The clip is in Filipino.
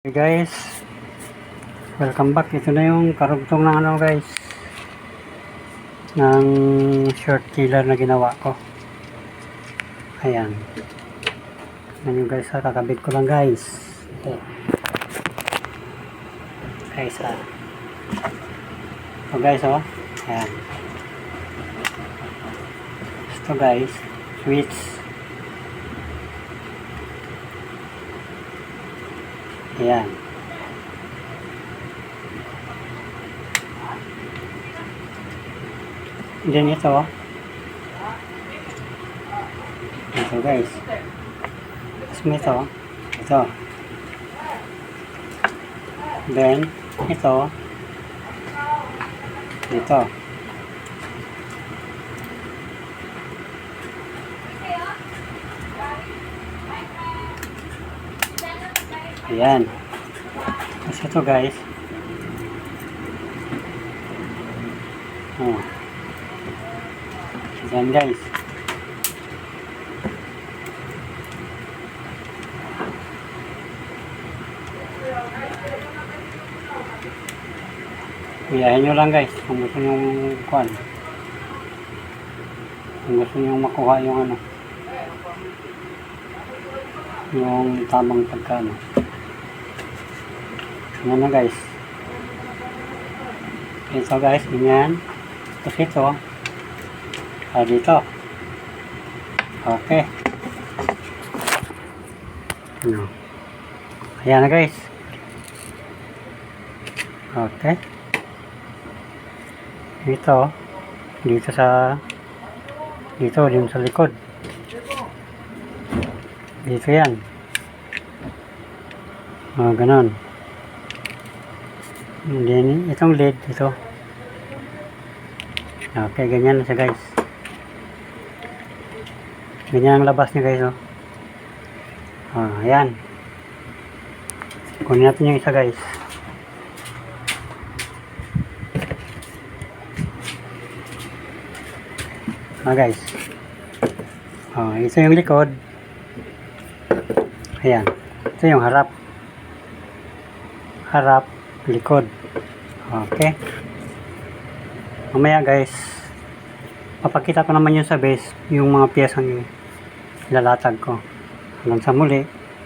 Hey guys, welcome back. Ito na yung karugtong ng guys, ng short killer na ginawa ko. Ayan. Ayan yung guys, kakabit ko lang guys. Ito. Guys Ito guys Ayan. Ito guys, switch. Ayan. Then ito guys. Tapos may ito. Then ito. Dito. Ayan. Tapos ito guys. Ayan guys. Iyahin nyo lang guys kung gusto nyo kung gusto nyo makuha yung yung tamang pagkano. Yan na guys. Ito guys, ganyan. Tapos ito dito. Okay. Ayan na guys. Okay. Dito din sa likod. Dito yan. Ganon. And then, itong lid dito. Okay, ganyan na siya guys. Ganyan ang labas niya guys. Ayan. Kunin natin yung isa guys. Guys. Ito yung likod. Ayan. Ito yung harap. Likod. Okay. Mamaya guys, papakita ko naman yun sa base, yung mga piyesang ilalatag ko. Hanggang sa muli.